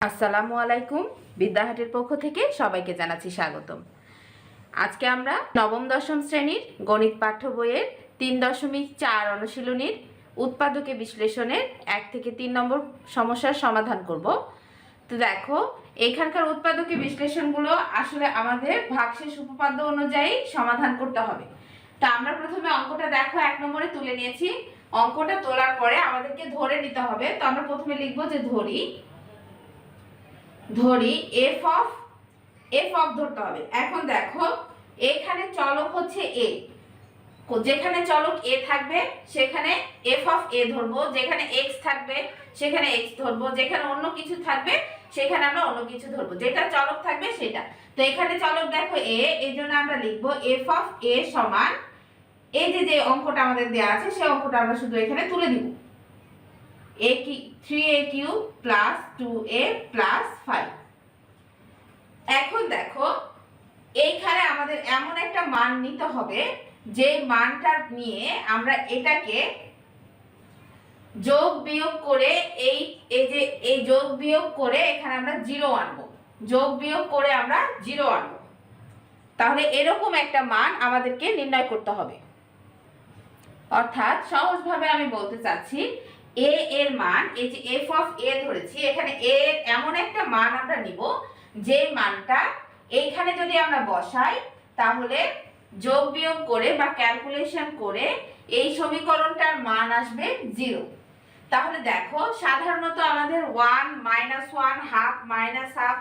আসসালামু আলাইকুম। বিদ্যাহাটের পক্ষ থেকে সবাইকে জানাচ্ছি স্বাগতম। আজকে আমরা নবম দশম শ্রেণীর গণিত পাঠ্য বইয়ের 3.4 অনুশীলনীর উৎপাদকে বিশ্লেষণের 1 থেকে 3 নম্বর সমস্যার সমাধান করব। তো দেখো, এখানকার উৎপাদকে বিশ্লেষণগুলো আসলে আমাদের ভাগশেষ উপপাদ্য অনুযায়ী সমাধান করতে হবে। তো আমরা প্রথমে অঙ্কটা দেখো 1 নম্বরে তুলে নিয়েছি। অঙ্কটা তোলার পরে আমাদেরকে ধরে নিতে হবে। তো আমরা প্রথমে লিখবো যে ধরি এফ অফ ধরতে হবে। এখন দেখো, এখানে চলক হচ্ছে এ, যেখানে চলক এ থাকবে সেখানে এফ অফ এ ধরবো, যেখানে এক্স থাকবে সেখানে এক্স ধরবো, যেখানে অন্য কিছু থাকবে সেখানে আমরা অন্য কিছু ধরবো, যেটা চলক থাকবে সেটা। তো এখানে চলক দেখো এ, এই জন্য আমরা লিখবো এফ অফ এ সমান, এই যে অঙ্কটা আমাদের দেওয়া আছে সেই অঙ্কটা আমরা শুধু এখানে তুলে দিব, a কি 3a cube plus 2a plus 5। এখন দেখো, এইখানে আমাদের এমন একটা মান নিতে হবে যে মানটা নিয়ে আমরা এটাকে যোগ বিয়োগ করে এই যোগ বিয়োগ করে এখানে আমরা 0 আনবো, যোগ বিয়োগ করে আমরা 0 আনবো। তাহলে এরকম একটা মান আমাদেরকে নির্ণয় করতে হবে। অর্থাৎ সহজভাবে আমি বলতে চাচ্ছি, a এর মান, এই যে f অফ a ধরেছি, এখানে a এর এমন একটা মান আমরা নিব যে মানটা এইখানে যদি আমরা বসাই তাহলে যোগ বিয়োগ করে বা ক্যালকুলেশন করে এই সমীকরণটার মান আসবে 0। তাহলে দেখো, সাধারণত আমাদের 1 -1 হাফ মাইনাস হাফ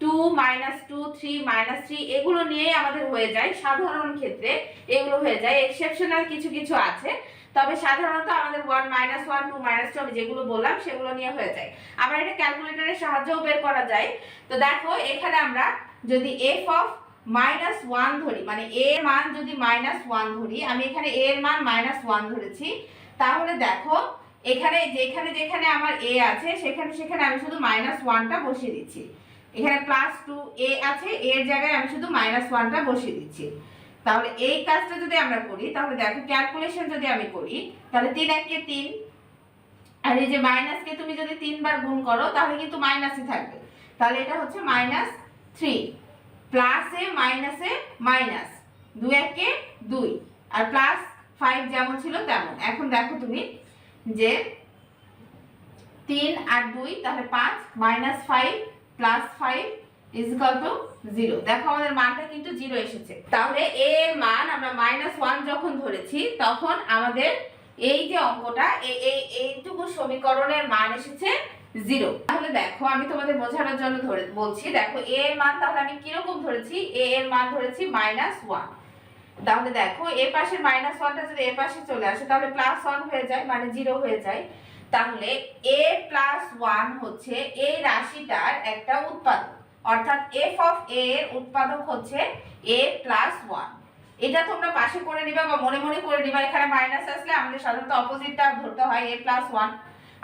2 -2 3 -3 এগুলো নিয়ে আমাদের হয়ে যায়। সাধারণ ক্ষেত্রে এগুলো হয়ে যায়, এক্সেপশনাল কিছু কিছু আছে, তবে সাধারণত আমাদের 1 -1 2 -2 আমি যেগুলো বললাম সেগুলো নিয়ে হয়ে যায়। আবার এটা ক্যালকুলেটরের সাহায্যেও বের করা যায়। তো দেখো, এখানে আমরা যদি f অফ -1 ধরি, মানে a এর মান যদি -1 ধরি, আমি এখানে a এর মান -1 ধরেছি, তাহলে দেখো এখানে যেখানে যেখানে আমার a আছে সেখানে আমি শুধু -1টা বসিয়ে দিচ্ছি। এখানে +2a আছে, এর জায়গায় আমি শুধু -1টা বসিয়ে দিচ্ছি। তাহলে এই কাজটা যদি আমরা করি, তাহলে দেখো ক্যালকুলেশন যদি আমি করি, তাহলে 3 1 কে 3, আর এই যে মাইনাসকে তুমি যদি 3 বার গুণ করো তাহলে কিন্তু মাইনাসই থাকবে। তাহলে এটা হচ্ছে -3, প্লাসে মাইনাসে মাইনাস, 2 1 কে 2, আর +5 যেমন ছিল তেমন। এখন দেখো তুমি যে 3 আর 2 তাহলে 5, -5 +5 0। দেখো আমাদের মানটা কিন্তু 0 এসেছে। তাহলে a এর মান আমরা -1 যখন ধরেছি তখন আমাদের এই যে অঙ্কটা এইটুকু সমীকরণের মান এসেছে 0। তাহলে দেখো, আমি তোমাদের বোঝানোর জন্য বলছি, দেখো a এর মান তাহলে আমি কি রকম ধরেছি, a এর মান ধরেছি -1। তাহলে দেখো, এ পাশের -1টা যদি এ পাশে চলে আসে তাহলে +1 হয়ে যায়, মানে 0 হয়ে যায়। তাহলে a + 1 হচ্ছে এই রাশিটার একটা উৎপাদক, অর্থাৎ f অফ a এর উৎপাদক হচ্ছে a + 1। এটা তোমরা পাশে করে নিবা বা মনে মনে করে নিবা, এখানে মাইনাস আসলে আমাদের সাধারণত অপোজিটটা ধরতে হয়, a + 1।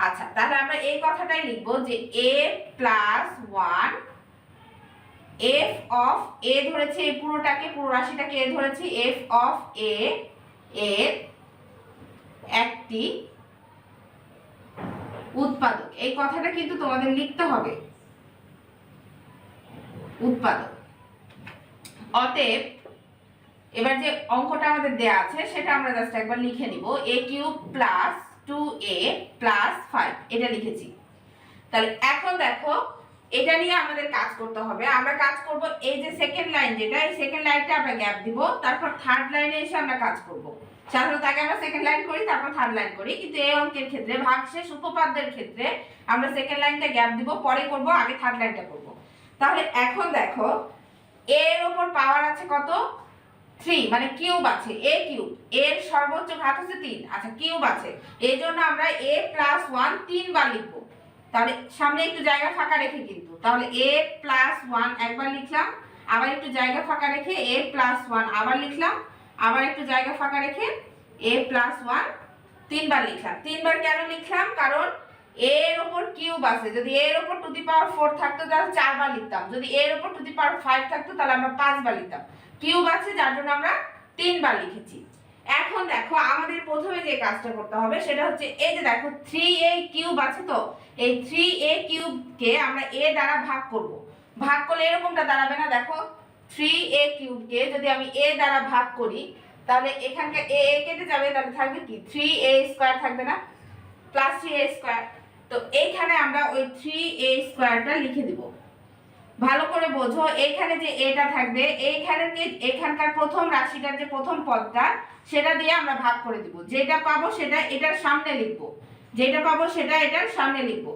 আচ্ছা, তাহলে আমরা এই কথাটাই লিখবো যে a + 1 f অফ a ধরেছি, এই পুরোটাকে, পুরো রাশিটাকে a ধরেছি, f অফ a এর একটি উৎপাদক। এই কথাটা কিন্তু তোমাদের লিখতে হবে, উৎপাদক। অতএব এবার যে অঙ্কটা আমাদের দেয়া আছে সেটা আমরা জাস্ট একবার লিখে নিব, a cube plus 2a plus 5, এটা লিখেছি। তাহলে এখন দেখো, এটা নিয়ে আমাদের কাজ করতে হবে। আমরা কাজ করব এই যে সেকেন্ড লাইন, যেটা এই সেকেন্ড লাইনটা আমরা গ্যাপ দিব, তারপর থার্ড লাইনে এসে আমরা কাজ করব। সাধারণত আগে আমরা সেকেন্ড লাইন করি, তারপর থার্ড লাইন করি, কিন্তু এই অঙ্কের ক্ষেত্রে, ভাগশেষ উপপাদ্যের ক্ষেত্রে আমরা সেকেন্ড লাইনটা গ্যাপ দিব, পরে করব, আগে থার্ড লাইনটা করব। তাহলে এখন দেখো, a এর উপর পাওয়ার আছে কত, 3, মানে কিউব আছে, a কিউব, এর সর্বোচ্চ ঘাত হচ্ছে 3। আচ্ছা, কিউব আছে, এই জন্য আমরা a + 1 3 বার লিখব। তাহলে সামনে একটু জায়গা ফাঁকা রেখে, কিন্তু তাহলে a + 1 একবার লিখলাম, আবার একটু জায়গা ফাঁকা রেখে a + 1 আবার লিখলাম, আবার একটু জায়গা ফাঁকা রেখে a + 1 3 বার লিখলাম। 3 বার কেন লিখলাম, কারণ a এর উপর কিউব আছে, যদি a এর উপর টু দি পাওয়ার 4 থাকতো তাহলে 4 বার লিখতাম, যদি a এর উপর টু দি পাওয়ার 5 থাকতো তাহলে আমরা 5 বার লিখতাম। কিউব আছে যার জন্য আমরা 3 বার লিখেছি। এখন দেখো আমাদের প্রথমে যে কাজটা করতে হবে সেটা হচ্ছে এই যে দেখো 3a কিউব আছে, তো এই 3a কিউব কে আমরা a দ্বারা ভাগ করব। ভাগ করলে এরকমটা দাঁড়াবে না, দেখো 3a কিউব কে যদি আমি a দ্বারা ভাগ করি তাহলে এখানকার a কেটে যাবে, তাহলে থাকবে কি 3a স্কয়ার থাকবে না, প্লাস 3a স্কয়ার। তো এইখানে আমরা ওই 3a স্কয়ারটা লিখে দিব। ভালো করে বোঝো, এখানে যে এটা থাকবে এখানকার প্রথম রাশিটার যে প্রথম পদটা সেটা দিয়ে আমরা ভাগ করে দিব। যেটা পাবো সেটা এটার সামনে লিখব, যেটা পাবো সেটা এটার সামনে লিখব।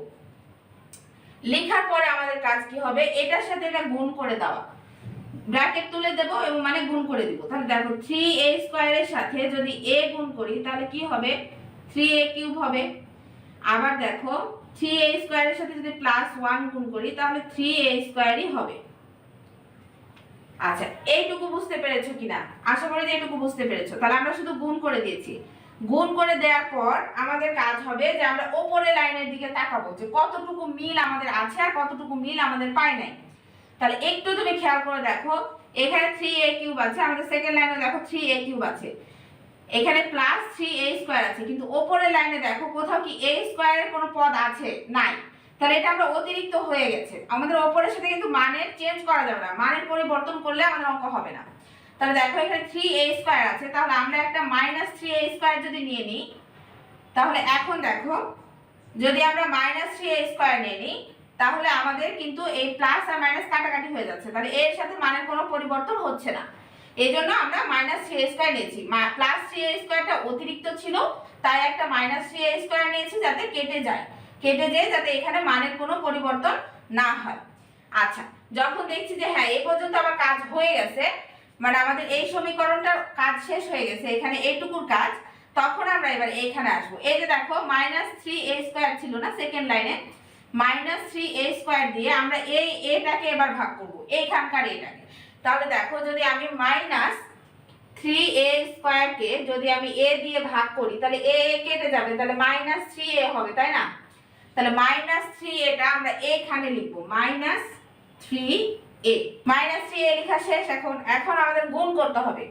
লেখার পরে আমাদের কাজ কি হবে, এটার সাথে এটা গুণ করে দেওয়া, ব্র্যাকেট তুলে দেব এবং মানে গুণ করে দিব। তাহলে দেখো 3a স্কয়ারের সাথে যদি a গুণ করি তাহলে কি হবে 3a কিউব হবে। আবার দেখো 3a স্কয়ারের সাথে যদি প্লাস 1 গুণ করি তাহলে 3a স্কয়ারই হবে। আচ্ছা, এইটুকু বুঝতে পেরেছো কিনা? আশা করি যে এইটুকু বুঝতে পেরেছো। তাহলে আমরা শুধু গুণ করে দিয়েছি। গুণ করে দেওয়ার পর আমাদের কাজ হবে যে আমরা উপরের লাইনের দিকে তাকাবো যে কতটুকু মিল আমাদের আছে আর কতটুকু মিল আমাদের পায় নাই। তাহলে একটু তুমি খেয়াল করে দেখো, এখানে 3a কিউব আছে, আমাদের সেকেন্ড লাইনে দেখো 3a কিউব আছে, এখানে প্লাস 3a স্কয়ার আছে, কিন্তু উপরের লাইনে দেখো কোথাও কি a স্কয়ারের কোনো পদ আছে নাই। তাহলে এটা আমরা অতিরিক্ত হয়ে গেছে। আমাদের উপরের সাথে কিন্তু মানের চেঞ্জ করা যাবে না, মানের পরিবর্তন করলে আমাদের অঙ্ক হবে না। তাহলে দেখো এখানে 3a স্কয়ার আছে, তাহলে আমরা একটা মাইনাস 3a স্কয়ার যদি নিয়ে নিই তাহলে এখন দেখো যদি আমরা মাইনাস 3a স্কয়ার নিয়ে নিই তাহলে আমাদের কিন্তু এই প্লাস আর মাইনাস কাটাকাটি হয়ে যাচ্ছে, তাহলে এর সাথে মানের কোনো পরিবর্তন হচ্ছে না। এইজন্য আমরা মাইনাস 3a স্কয়ার নিয়েছি। প্লাস 3a স্কয়ারটা অতিরিক্ত ছিল, তাই একটা মাইনাস 3a স্কয়ার নিয়েছি যাতে কেটে যায় যাতে এখানে মানের কোনো পরিবর্তন না হয়। আচ্ছা, যখন দেখছি যে হ্যাঁ এই পর্যন্ত আমার কাজ হয়ে গেছে, মানে আমাদের এই সমীকরণটার কাজ শেষ হয়ে গেছে, এখানে এইটুকুর কাজ, তখন আমরা এবার এইখানে আসবো। এই যে দেখো মাইনাস 3a স্কয়ার ছিল না সেকেন্ড লাইনে, মাইনাস 3a স্কয়ার দিয়ে আমরা এই এটাকে এবার ভাগ করব এইখানকার এটাকে। তাহলে দেখো যদি আমি মাইনাস 3a স্কয়ার কে যদি আমি a দিয়ে ভাগ করি তাহলে a কেটে যাবে, তাহলে মাইনাস 3a হবে, তাই না? তাহলে মাইনাস 3a টা আমরা এখানে লিখব, মাইনাস 3a। মাইনাস 3a লেখা শেষ। এখন আমাদের গুণ করতে হবে।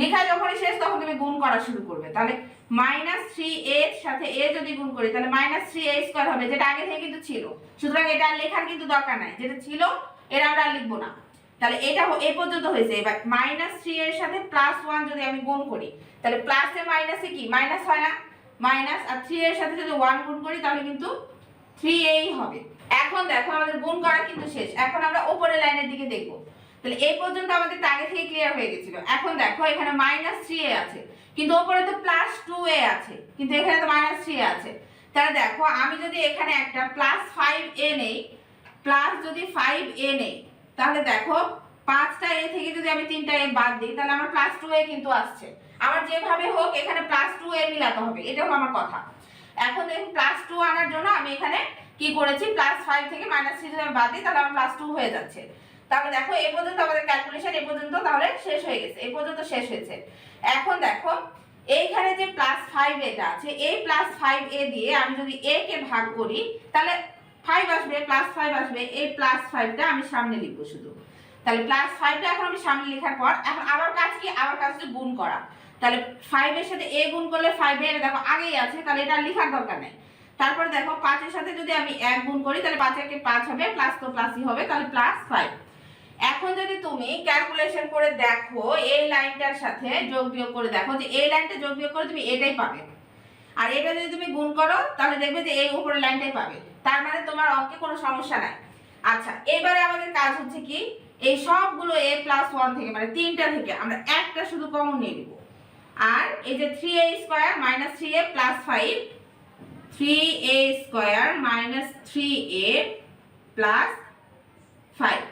লেখা যখনই শেষ তখন তুমি গুণ করা শুরু করবে। তাহলে মাইনাস 3a এর সাথে a যদি গুণ করি তাহলে মাইনাস 3a স্কয়ার হবে, যেটা আগে থেকে কিন্তু ছিল। সুতরাং এটা লেখার কিন্তু দরকার নাই, যেটা ছিল এটা আমরা লিখবো না। তাহলে এটা এই পর্যন্ত হয়েছে। এবার মাইনাস 3 এর সাথে প্লাস 1 যদি আমি গুণ করি তাহলে প্লাসে মাইনাসে কি মাইনাস হয় না, মাইনাস, আর 3 এর সাথে যদি 1 গুণ করি তাহলে কিন্তু 3a হবে। এখন দেখো আমাদের গুণ করা কিন্তু শেষ। এখন আমরা উপরের লাইনের দিকে দেখব। তাহলে এই পর্যন্ত আমাদের আগে থেকে ক্লিয়ার হয়ে গেছিল। এখন দেখো এখানে মাইনাস 3a আছে, কিন্তু উপরে তো প্লাস 2a আছে, কিন্তু এখানে তো মাইনাস 3a আছে। তাহলে দেখো আমি যদি এখানে একটা প্লাস 5a নেই, প্লাস যদি 5a নেই তাহলে দেখো 5টা a থেকে যদি আমি 3টা a বাদ দিই তাহলে আমার প্লাস 2a কিন্তু আসছে। আমার যেভাবে হোক এখানে প্লাস 2a মিলাতে হবে, এটা হলো আমার কথা। এখন দেখুন প্লাস 2 আনার জন্য আমি এখানে কি করেছি, প্লাস 5 থেকে মাইনাস 3 যদি আমি বাদ দিই তাহলে আমার প্লাস 2 হয়ে যাচ্ছে। তাহলে দেখো এই পর্যন্ত আমাদের ক্যালকুলেশন এই পর্যন্ত তাহলে শেষ হয়ে গেছে, এই পর্যন্ত শেষ হয়েছে। এখন দেখো এইখানে যে প্লাস 5 এটা আছে, এই প্লাস 5a দিয়ে আমি যদি a কে ভাগ করি তাহলে 5 আসবে, প্লাস 5 আসবে। এই প্লাস 5টা আমি সামনে লিখব শুধু। তাহলে প্লাস 5টা এখন আমি সামনে লেখার পর এখন আবার কাজ কি, আবার কাজ হচ্ছে গুণ করা। তাহলে 5 এর সাথে a গুণ করলে 5a দেখো আগেই আছে, তাহলে এটা লেখার দরকার নেই। তারপর দেখো 5 এর সাথে যদি আমি 1 গুণ করি তাহলে 5 এর কে 5 হবে, প্লাস তো প্লাসই হবে, তাহলে প্লাস 5। এখন যদি তুমি ক্যালকুলেশন করে দেখো এই লাইনটার সাথে যোগ বিয়োগ করে দেখো যে এই লাইনটা যোগ বিয়োগ করে তুমি এটাই পাবে, আর এটা যদি তুমি গুণ করো তাহলে দেখবে যে এই উপরের লাইনটাই পাবে। তার মানে তোমার অঙ্কে কোনো সমস্যা নাই। আচ্ছা, এবারে আমাদের কাজ হচ্ছে কি, এই সবগুলো a প্লাস 1 থেকে মানে 3টা থেকে আমরা একটা শুধু কমন নিয়ে নিব। আর এই যে 3a square minus 3a plus 5, 3a square minus 3a plus 5,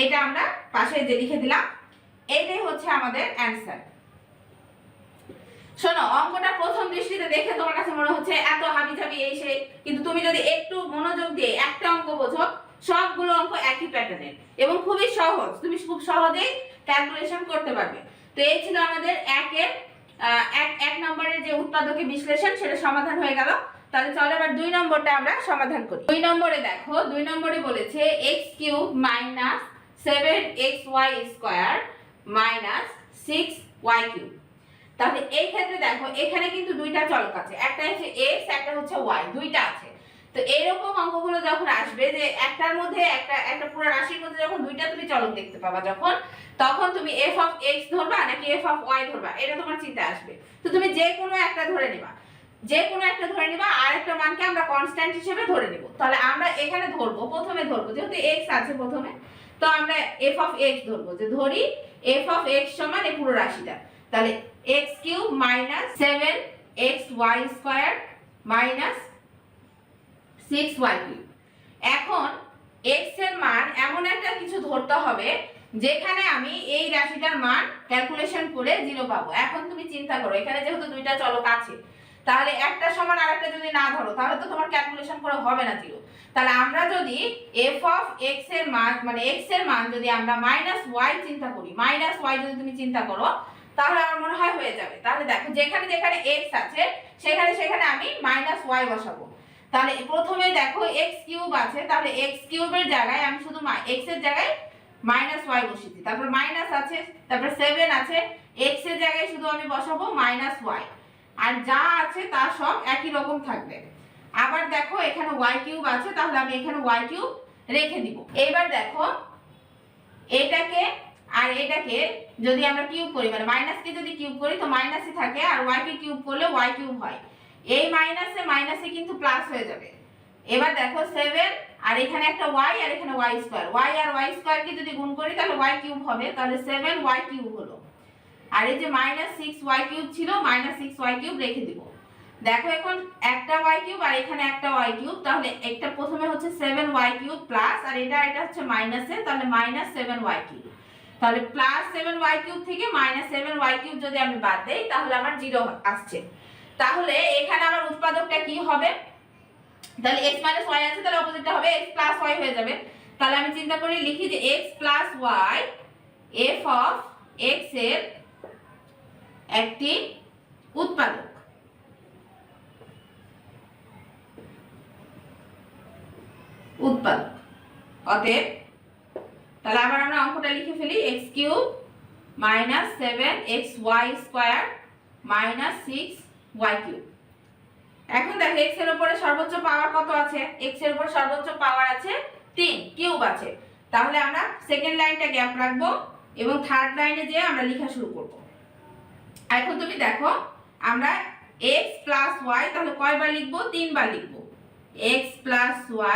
এটা আমরা পাশে যে লিখে দিলাম, এটাই হচ্ছে আমাদের অ্যানসার। শোনো, অঙ্কটা প্রথম দৃষ্টিতে দেখে তোমার কাছে মনে হচ্ছে এত হাবিজাবি এই সেই, কিন্তু তুমি যদি একটু মনোযোগ দিয়ে একটা অঙ্ক বোঝো, সবগুলো অঙ্ক একই প্যাটার্নের এবং খুবই সহজ, তুমি খুব সহজেই ক্যালকুলেশন করতে পারবে। তো এই ছিল আমাদের এক নম্বরের যে উৎপাদকের বিশ্লেষণ, সেটা সমাধান হয়ে গেল। তাহলে চলো এবার 2 নম্বরটা আমরা সমাধান করি। 2 নম্বরে দেখো, 2 নম্বরে বলেছে x³ - 7xy² - 6y³ তাহলে এই ক্ষেত্রে দেখো এখানে কিন্তু দুইটা চলক আছে, একটা হচ্ছে x একটা হচ্ছে y, দুইটা আছে। তো এরকম অঙ্কগুলো যখন আসবে যে একটার মধ্যে একটা পুরো রাশির মধ্যে যখন দুইটা তুমি চলক দেখতে পাবা যখন, তখন তুমি f অফ x ধরবা নাকি f অফ y ধরবা, এটা তোমার চিন্তায় আসবে। তো তুমি যে কোনো একটা ধরে নিবা, যে কোনো একটা ধরে নিবা, আর একটা মানকে আমরা কনস্ট্যান্ট হিসেবে ধরে নিব। তাহলে আমরা এখানে ধরবো, প্রথমে ধরবো যেহেতু x আছে প্রথমে, তো আমরা f অফ x ধরবো, যে ধরি f অফ x সমান এই পুরো রাশিটা। তাহলে x cube minus 7xy square minus 6y cube. এখন x এর মান এমন একটা কিছু ধরতে হবে যেখানে আমি এই রাশিটার মান ক্যালকুলেশন করে 0 পাবো। এখন তুমি চিন্তা করো, এখানে যেহেতু দুইটা চলক আছে, তাহলে একটা সমান আরেকটা যদি না ধরো তাহলে তো তোমার ক্যালকুলেশন করে হবে না 0। তাহলে আমরা যদি f অফ x এর মান মানে x এর মান যদি আমরা -y চিন্তা করি, -y যদি তুমি চিন্তা করো তাহলে আমার মনে হয় হয়ে যাবে। তাহলে দেখো যেখানে যেখানে x আছে সেখানে সেখানে আমি -y বসাবো। তাহলে প্রথমে দেখো x কিউব আছে, তাহলে x কিউবের জায়গায় আমি শুধু x এর জায়গায় -y বসিয়েছি, তারপর মাইনাস আছে, তারপর 7 আছে, x এর জায়গায় শুধু আমি বসাবো -y, আর যা আছে তা সব একই রকম থাকবে। আবার দেখো এখানে y কিউব আছে, তাহলে আমি এখানে y কিউব রেখে দিব। এবার দেখো এটাকে আর এটাকে যদি আমরা কিউব করি, মানে মাইনাসকে যদি কিউব করি তো মাইনাসই থাকে, আর y কে কিউব করলে y কিউব হয়। এই মাইনাসে মাইনাসে কিন্তু প্লাস হয়ে যাবে। এবার দেখো 7 আর এখানে একটা y আর এখানে y স্কয়ার, y আর y স্কয়ার কে যদি গুণ করি তাহলে y কিউব হবে, তাহলে 7y কিউব হলো। আর এই যে -6y কিউব ছিল, -6y কিউব রেখে দিব। দেখো এখন একটা y কিউব আর এখানে একটা y কিউব, তাহলে একটা প্রথমে হচ্ছে 7y কিউব প্লাস, আর এটা হচ্ছে মাইনাসে, তাহলে -7y কিউব। তাহলে +7y কিউব থেকে -7y কিউব যদি আমি বাদ দেই তাহলে আমার 0 আসছে। তাহলে এখানে আমার উৎপাদকটা কি হবে, তাহলে x y আছে, তাহলে অপোজিটটা হবে x y হয়ে যাবে। তাহলে আমি চিন্তা করি লিখি যে x y f of x এর একটি উৎপাদক। অতএব তাহলে আবার আমরা অঙ্কটা লিখে ফেলি, x cube minus 7xy square minus 6y cube. এখন দেখো x এর উপরে সর্বোচ্চ পাওয়ার কত আছে, x এর উপর সর্বোচ্চ পাওয়ার আছে 3, কিউব আছে। তাহলে আমরা সেকেন্ড লাইনটা গ্যাপ রাখবো এবং থার্ড লাইনে যে আমরা লেখা শুরু করব। এখন তুমি দেখো আমরা x y তাহলে কয়বার লিখবো, 3 বার লিখবো। x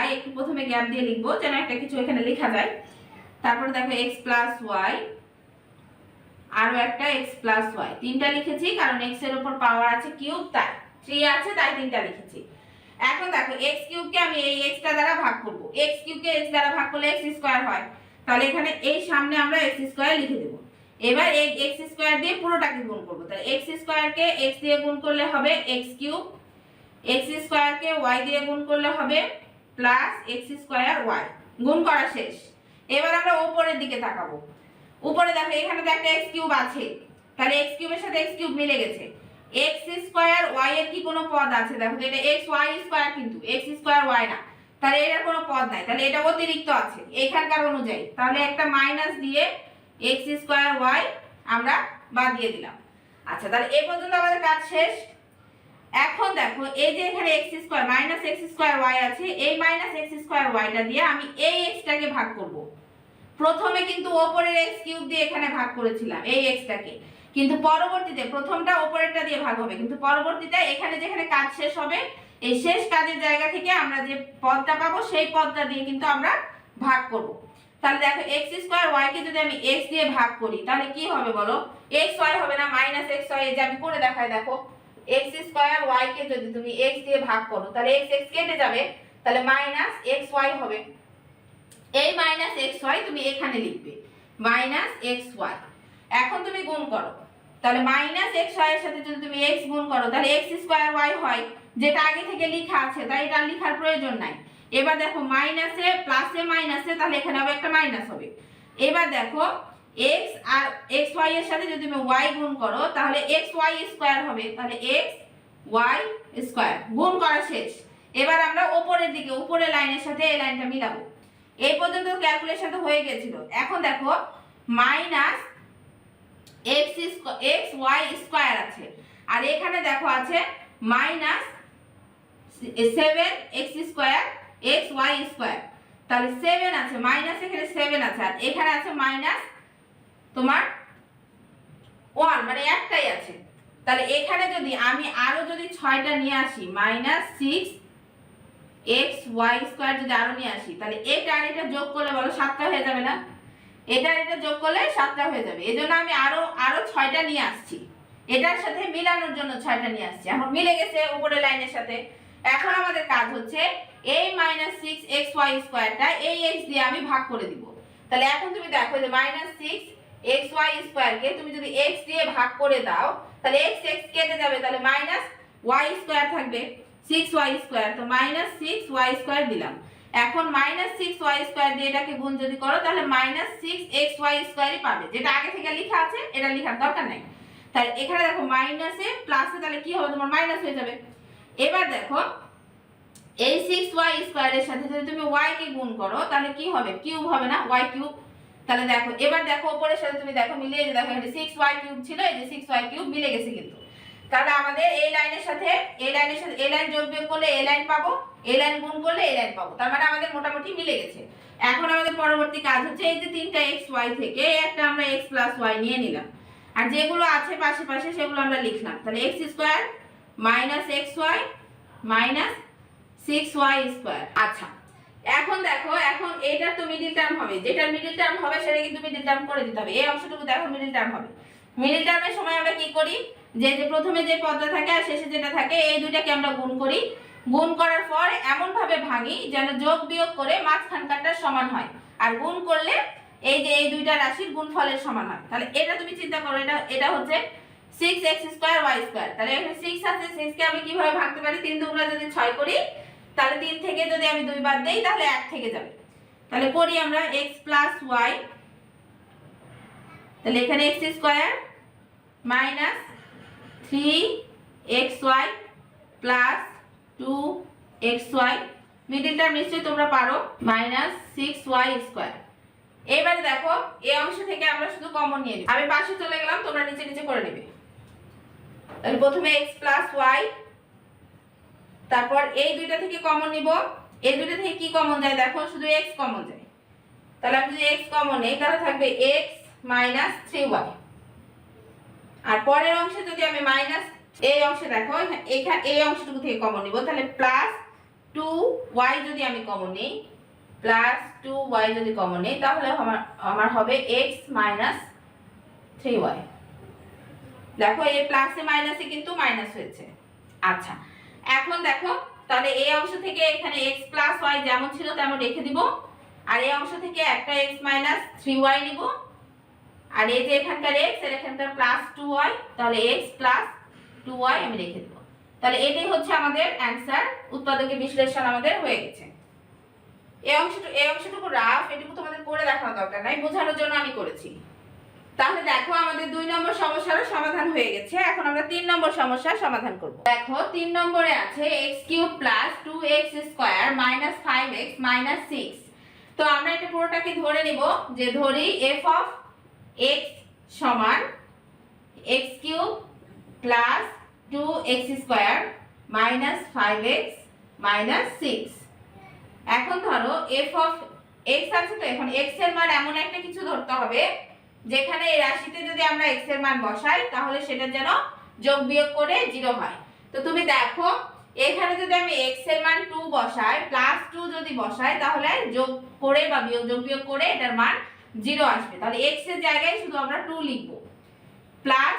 y একটু প্রথমে গ্যাপ দিয়ে লিখবো যেন একটা কিছু এখানে লেখা যায়। তারপর দেখো x y আরো একটা x y, তিনটা লিখেছি কারণ x এর উপর পাওয়ার আছে কিউব, তাই 3 আছে তাই তিনটা লিখেছি। এখন দেখো x কিউব কে আমি এই x টা দ্বারা ভাগ করব, x কিউব কে x দ্বারা ভাগ করলে x স্কয়ার হয়, তাহলে এখানে এই সামনে আমরা x স্কয়ার লিখে দেব। এবার এই x স্কয়ার দিয়ে পুরোটাকে গুণ করব, তাহলে x স্কয়ার কে x দিয়ে গুণ করলে হবে x কিউব, x স্কয়ার কে y দিয়ে গুণ করলে হবে প্লাস x স্কয়ার y। গুণ করা শেষ। এবার আমরা উপরের দিকে তাকাবো, উপরে দেখো এখানে তো একটা x কিউব আছে, তাহলে x কিউবের সাথে x কিউব মিলে গেছে। x স্কয়ার y এর কি কোনো পদ আছে, দেখো এটা x y স্কয়ার কিন্তু x স্কয়ার y না, তাহলে এটার কোনো পদ নাই, তাহলে এটা অতিরিক্ত আছে এখানকার অনুযায়ী, তাহলে একটা মাইনাস দিয়ে x স্কয়ার y আমরা বাদ দিয়ে দিলাম। আচ্ছা তাহলে এই পর্যন্ত আমাদের কাজ শেষ। এখন দেখো এই যে এখানে x square minus x square y আছে, এই মাইনাস x স্কয়ার y টা দিয়ে আমি এই x টাকে ভাগ করব। প্রথমে কিন্তু উপরের x কিউব দিয়ে এখানে ভাগ করেছিলাম এই x টাকে, কিন্তু পরবর্তীতে প্রথমটা উপরেরটা দিয়ে ভাগ হবে, কিন্তু পরবর্তীতে এখানে যেখানে কাজ শেষ হবে এই শেষ কাজের জায়গা থেকে আমরা যে পদটা পাবো সেই পদটা দিয়ে কিন্তু আমরা ভাগ করব। তাহলে দেখো x স্কয়ার y কে যদি আমি x দিয়ে ভাগ করি তাহলে কি হবে বলো, x y হবে না, মাইনাস x y, এই যে আমি করে দেখাই দেখো, x স্কয়ার y কে যদি তুমি x দিয়ে ভাগ করো তাহলে x x কেটে যাবে, তাহলে মাইনাস x y হবে। এই মাইনাস xy তুমি এখানে লিখবে মাইনাস xy। এখন তুমি গুণ করো, তাহলে মাইনাস xy এর সাথে যদি তুমি x গুণ করো তাহলে x স্কয়ার y হয়, যেটা আগে থেকে লেখা আছে তাই এটা লেখার প্রয়োজন নাই। এবার দেখো মাইনাসে প্লাসে মাইনাসে, তাহলে এখানে হবে একটা মাইনাস হবে। এবার দেখো x আর xy এর সাথে যদি তুমি y গুণ করো তাহলে xy স্কয়ার হবে, তাহলে xy স্কয়ার। গুণ করা শেষ। এবার আমরা উপরের দিকে উপরের লাইনের সাথে এই লাইনটা মিলাবো। এই পর্যন্ত ক্যালকুলেশন তো হয়ে গেছিল। এখন দেখো মাইনাস এক্স ওয়াই স্কোয়ার আছে, আর এখানে দেখো আছে minus 7x square x y square, তাহলে 7 আছে মাইনাস, এখানে 7 আছে আর এখানে আছে মাইনাস তোমার 1, মানে একটাই আছে। তাহলে এখানে যদি আমি আরো যদি 6টা নিয়ে আসি মাইনাস 6x ওয়াই স্কোয়ার যদি আরো নিয়ে আসি, তাহলে এটা আর এটা যোগ করলে বলো 7টা হয়ে যাবে না? এটা আর এটা যোগ করলে 7টা হয়ে যাবে। এজন্য আমি আরো 6টা নিয়ে আসছি, এটার সাথে মিলানোর জন্য 6টা নিয়ে আসছি। এখন মিলে গেছে উপরের লাইনের সাথে। এখন আমাদের কাজ হচ্ছে এই মাইনাস 6x ওয়াই স্কোয়ারটা এই x দিয়ে আমি ভাগ করে দিব। তাহলে এখন তুমি দেখো যে মাইনাস 6x ওয়াই স্কোয়ারকে তুমি যদি x দিয়ে ভাগ করে দাও, তাহলে x কেটে যাবে, তাহলে মাইনাস y স্কোয়ার থাকবে 6y স্কোয়ার, তো মাইনাস 6y স্কোয়ার দিলাম। এখন মাইনাস 6y স্কোয়ার দিয়ে এটাকে গুণ যদি করো তাহলে মাইনাস 6xy স্কোয়ারই পাবে, যেটা আগে থেকে লেখা আছে, এটা লেখার দরকার নাই। তাহলে এখানে দেখো মাইনাসে প্লাসে তাহলে কি হবে, তোমার মাইনাস হয়ে যাবে। এবার দেখো এই 6y স্কোয়ারের সাথে যদি তুমি y কে গুণ করো তাহলে কি হবে, কিউব হবে না, y কিউব। তাহলে দেখো এবার দেখো উপরের সাথে তুমি দেখো মিলিয়ে যে দেখো এটা 6y কিউব ছিল, এই যে 6y কিউব মিলে গেছে কিন্তু। তাহলে আমাদের এই লাইনের সাথে এই লাইন যোগ বিয়োগ করলে এই লাইন পাবো, এই লাইন গুণ করলে এই লাইন পাবো, তার মানে আমাদের মোটামুটি মিলে গেছে। এখন আমাদের পরবর্তী কাজ হচ্ছে এই যে 3টা xy থেকে একটা আমরা x + y নিয়ে নিলাম, আর যেগুলো আছে পাশে পাশে সেগুলো আমরা লিখলাম। তাহলে x square minus xy minus 6y square. আচ্ছা এখন দেখো, এখন এটার তো মিডল টার্ম হবে, যেটার মিডল টার্ম হবে সেটা কিন্তু মিডল টার্ম করে দিতে হবে। এই অংশটুকু দেখো মিডল টার্ম হবে। মিডল টার্মের সময় আমরা কি করি, যে প্রথমে যে পদটা থাকে আর শেষে যেটা থাকে এই দুইটাকে আমরা গুণ করি। গুণ করার পর এমন ভাবে ভাঙি যেন যোগ বিয়োগ করে মাঝখানকারটা সমান হয়, আর গুণ করলে এই যে এই দুইটা রাশির গুণফলের সমান হয়। তাহলে এটা তুমি চিন্তা করো, এটা হচ্ছে 6x স্কয়ার y স্কয়ার। তাহলে এখানে 6 আছে, 6 কে আমি কিভাবে ভাঙতে পারি, 3 দুগুণা যদি 6 করি তাহলে 3 থেকে যদি আমি 2 বাদ দেই তাহলে 1 থেকে যাবে। তাহলে করি আমরা x + y, তাহলে এখানে x square minus 3xy plus 2xy, middle term নিশ্চয়ই তোমরা পারো, মাইনাস 6y স্কয়ার। এবারে দেখো এই অংশ থেকে আমরা শুধু কমন নিয়ে নিব, আমি পাশে চলে গেলাম, তোমরা নিচে নিচে করে নেবে। তাহলে প্রথমে x + y, তারপর এই দুইটা থেকে কমন নিব। এই দুইটা থেকে কি কমন যায় দেখো, শুধু x কমন যায়। তাহলে আমি যদি x কমন নেই তাহলে থাকবে x - 3y, আর পরের অংশে যদি আমি মাইনাস এই অংশে দেখো এখানে এই অংশটুকু থেকে কমন নিব, তাহলে প্লাস 2y যদি আমি কমন নেই, প্লাস 2y যদি কমন নেই তাহলে আমার হবে x - 3y। দেখো এই প্লাসে মাইনাসে কিন্তু মাইনাস হয়েছে। আচ্ছা এখন দেখো তাহলে এই অংশ থেকে এখানে x + y যেমন ছিল তেমন রেখে দিব, আর এই অংশ থেকে একটা x - 3y নিব, আর এই যে এখানকার x এর এখানকার প্লাস 2y, তাহলে x + 2y আমি রেখে দেব। তাহলে এটাই হচ্ছে আমাদের অ্যানসার, উৎপাদকের বিশ্লেষণ আমাদের হয়ে গেছে। এই অংশটুকু রাফ, এটুকু তোমাদের করে দেখানোর দরকার নাই, বোঝানোর জন্য আমি করেছি। তাহলে দেখো আমাদের 2 নম্বর সমস্যার সমাধান হয়ে গেছে। এখন আমরা 3 নম্বর সমস্যার সমাধান করব। দেখো 3 নম্বরে আছে x³ + 2x² - 5x - 6। তো আমরা এটা পুরোটাকে ধরে নিব, যে ধরি f of x সমান x³ + 2x² - 5x - 6। এখন ধরো f of x আছে, তো এখন x এর মান এমন একটা কিছু ধরতে হবে যেখানে এই রাশিতে যদি আমরা x এর মান বসাই তাহলে সেটা যেন যোগ বিয়োগ করে 0 হয়। তো তুমি দেখো এখানে যদি আমি x এর মান 2 বসাই, প্লাস 2 যদি বসাই তাহলে যোগ করে বা যোগ বিয়োগ করে এটার মান 0 আসবে। তাহলে x এর জায়গায় শুধু আমরা 2 লিখব, প্লাস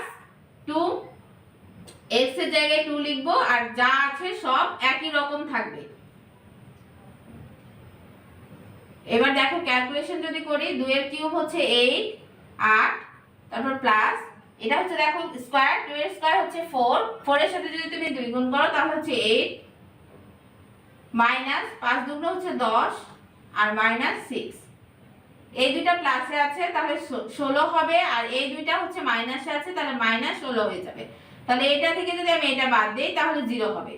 2 x এর জায়গায় 2 লিখব, আর যা আছে সব একই রকম থাকবে। এবার দেখো ক্যালকুলেশন যদি করি, 2 এর কিউব হচ্ছে 8, তারপর প্লাস এটা হচ্ছে দেখো স্কয়ার, 2 এর স্কয়ার হচ্ছে 4, 4 এর সাথে যদি তুমি 2 গুণ করো তাহলে হচ্ছে 8, মাইনাস 5 দুগুণ হচ্ছে 10, আর মাইনাস 6। এই দুইটা প্লাসে আছে তাহলে 16 হবে, আর এই দুইটা হচ্ছে মাইনাসে আছে তাহলে মাইনাস 16 হয়ে যাবে। তাহলে এটা থেকে যদি আমি এটা বাদ দেই তাহলে 0 হবে।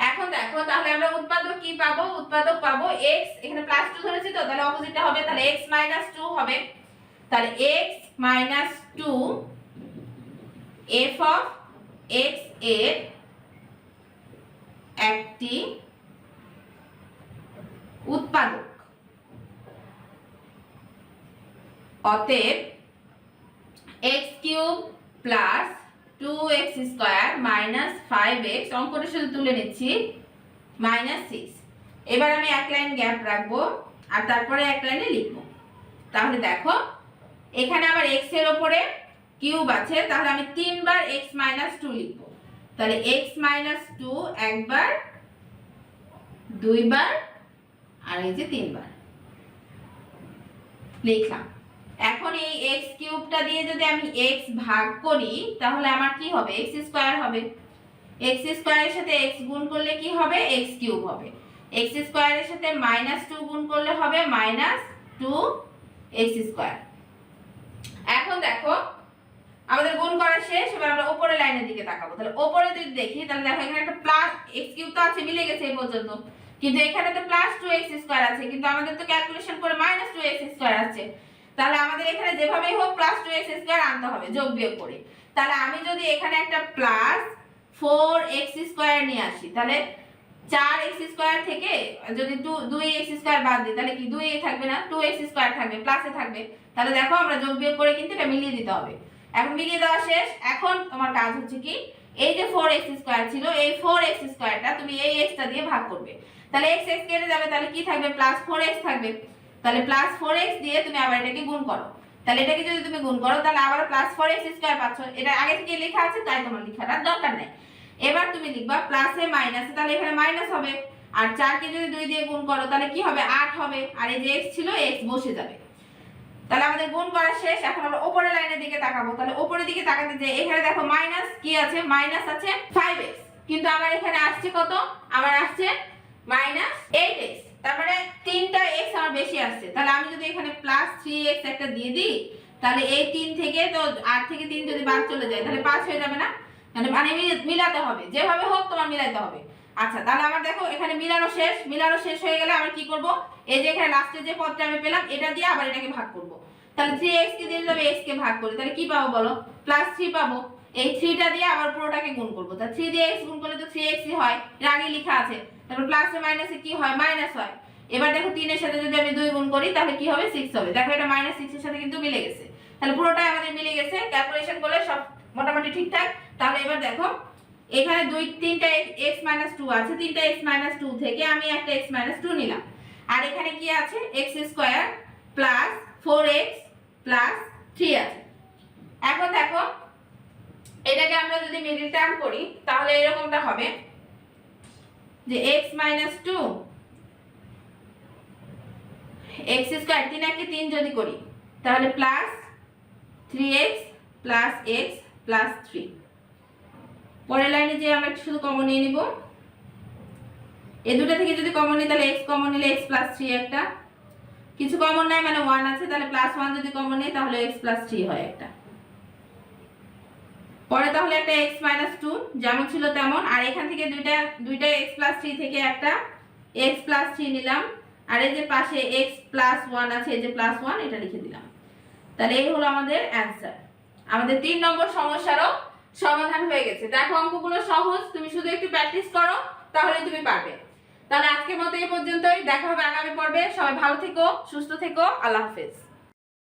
এখন দেখো তাহলে আমরা উৎপাদক কি পাবো, উৎপাদক পাবো x, এখানে প্লাস 2 ধরেছি তো তাহলে অপোজিটটা হবে, তাহলে x - 2 হবে। তাহলে x minus 2 f of x এর একটি উৎপাদক, অতএব x cube plus 2x square minus 5x, অঙ্কটা শুধু তুলে নিচ্ছি, মাইনাস 6। এবার আমি এক লাইন গ্যাপ রাখবো আর তারপরে এক লাইনে লিখবো। তাহলে দেখো এখানে আবার x এর উপরে কিউব আছে, তাহলে আমি 3 বার x মাইনাস 2 লিখবো। তাহলে x মাইনাস 2 একবার, 2 বার আর এই যে 3 বার লিখলাম। এখন এই x কিউবটা দিয়ে যদি আমি x ভাগ করি তাহলে আমার কি হবে, x স্কয়ার হবে। x স্কয়ারের সাথে x গুণ করলে কি হবে, x কিউব হবে। x স্কয়ারের সাথে মাইনাস 2 গুণ করলে হবে মাইনাস 2x স্কয়ার। এখন দেখো আমাদের গুণ করা শেষ, এবার আমরা উপরের লাইনের দিকে তাকাবো। তাহলে উপরে যদি দেখি তাহলে দেখো এখানে একটা প্লাস x কিউব তো আছে, মিলে গেছে এই পর্যন্ত, কিন্তু এখানে তো প্লাস 2x স্কয়ার আছে, কিন্তু আমাদের তো ক্যালকুলেশন করে মাইনাস 2x স্কয়ার আছে। তাহলে আমাদের এখানে যেভাবেই হোক প্লাস 2x স্কয়ার আনতে হবে যোগ বিয়োগ করে। তাহলে আমি যদি এখানে একটা প্লাস 4x স্কয়ার নিয়ে আসি, তাহলে 4x স্কয়ার থেকে যদি 2x স্কয়ার বাদ দিই তাহলে কি 2a থাকবে না, 2x স্কয়ার থাকবে, প্লাসে থাকবে। তাহলে দেখো আমরা যোগ বিয়োগ করে কিন্তু এটা মিলিয়ে দিতে হবে। এখন মিলিয়ে দেওয়া শেষ। এখন তোমার কাজ হচ্ছে কি, এই যে 4x স্কয়ার ছিল, এই 4x স্কয়ারটা তুমি এই x টা দিয়ে ভাগ করবে। তাহলে x x কেটে যাবে, তাহলে কি থাকবে, প্লাস 4x থাকবে। তাহলে প্লাস 4x দিয়ে তুমি আবার এটাকে গুণ করো। তাহলে এটাকে যদি তুমি গুণ করো তাহলে আবার প্লাস 4x স্কয়ার পাচ্ছ। এটা আগে থেকে লেখা আছে তাই তোমার লেখার দরকার নেই। এবার তুমি লিখবা প্লাসে মাইনাসে, তাহলে এখানে মাইনাস হবে। আর 4 কে যদি 2 দিয়ে গুণ করো তাহলে কি হবে, 8 হবে। আর এই যে x ছিল x বসে যাবে। তাহলে আমাদের গুণ করা শেষ। এখন আমরা উপরের লাইনের দিকে তাকাবো। তাহলে উপরের দিকে তাকাতে যে এখানে দেখো মাইনাস কি আছে, মাইনাস আছে 5x, কিন্তু আমার এখানে আসছে কত, আমার আসছে মাইনাস 8x। তার মানে 3টা x আমার বেশি আসছে। তাহলে আমি যদি এখানে প্লাস 3x একটা দিয়ে দিই তাহলে এই 3 থেকে তো 8 থেকে 3 যদি বাদ চলে যায় তাহলে 5 হয়ে যাবে না, মানে মিলাতে হবে, যেভাবে হোক তোমার মিলাতে হবে। আচ্ছা তাহলে আমার দেখো এখানে মিলানো শেষ। মিলানো শেষ হয়ে গেলে আমি কি করব, এই যে এখানে লাস্টে যে পদটা আমি পেলাম এটা দিয়ে আবার এটাকে ভাগ করব। তাহলে 3x কে দিয়ে যাবে x কে ভাগ করে, তাহলে কি পাবো বলো, প্লাস 3 পাবো। এই 3টা দিয়ে আবার পুরোটাকে গুণ করব। তাহলে 3 দিয়ে x গুণ করলে তো 3x ই হয়, এর আগে লেখা আছে। তারপর প্লাসে মাইনাসে কি হয়, মাইনাস হয়। এবার দেখো 3 এর সাথে যদি আমি 2 গুণ করি তাহলে কি হবে, 6 হবে। দেখো এটা মাইনাস 6 এর সাথে কিন্তু মিলে গেছে। তাহলে পুরোটাই আমাদের মিলে গেছে, ক্যালকুলেশন করলে সব মোটামুটি ঠিকঠাক। তাহলে এবার দেখো এখানে 3টা x 2 আছে, 3টা x 2 থেকে আমি একটা x 2 নিলাম। আর এখানে কি আছে, x square plus 4x plus 3 আছে। এখন দেখো এটাকে আমরা যদি মিডল টার্ম করি তাহলে এরকমটা হবে যে x 2 x স্কয়ার 3 কে 3 যদি করি তাহলে plus 3x plus x plus 3। পরের লাইনে যে আমরা শুধু কমন নিয়ে নিব, এই দুটো থেকে যদি কমন নিই তাহলে x কমন নিলে x প্লাস 3 একটা, কিছু কমন নাই মানে 1 আছে, তাহলে প্লাস 1 যদি কমন নিই তাহলে x প্লাস 3 হয় একটা। পরে তাহলে একটা x 2 যেমন ছিল তেমন, আর এখান থেকে দুইটা x প্লাস 3 থেকে একটা x প্লাস 3 নিলাম, আর এই যে পাশে x প্লাস 1 আছে, এই যে প্লাস 1 এটা লিখে দিলাম। তাহলে এই হলো আমাদের অ্যানসার। আমাদের 3 নম্বর সমস্যারও সমাধান হয়ে গেছে। দেখো অঙ্কগুলো সহজ, তুমি শুধু একটু প্র্যাকটিস করো তাহলে তুমি পারবে। তাহলে আজকের মতো এই পর্যন্তই, দেখা হবে আগামী পর্বে। সবাই ভালো থেকো, সুস্থ থেকো, আল্লাহ হাফেজ।